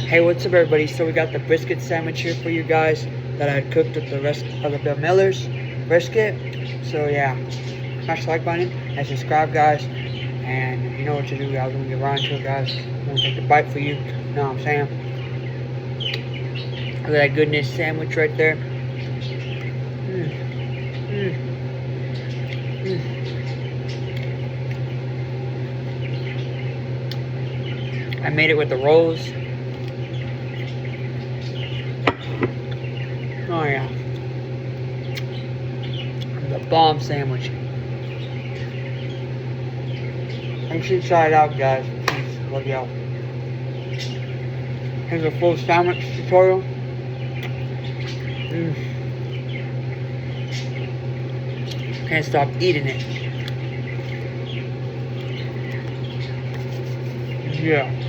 Hey, what's up everybody? So we got the brisket sandwich here for you guys that I had cooked with the rest of the Bill Miller's brisket. So yeah, smash the like button and subscribe, guys. And you know what to do, guys. When we get right into it, guys, I'm gonna take a bite for you. You know what I'm saying? Look at that goodness sandwich right there. I made it with the rolls. Oh yeah. The bomb sandwich. Make sure you try it out, guys. Please. Love y'all. Here's a full sandwich tutorial. Can't stop eating it. Yeah.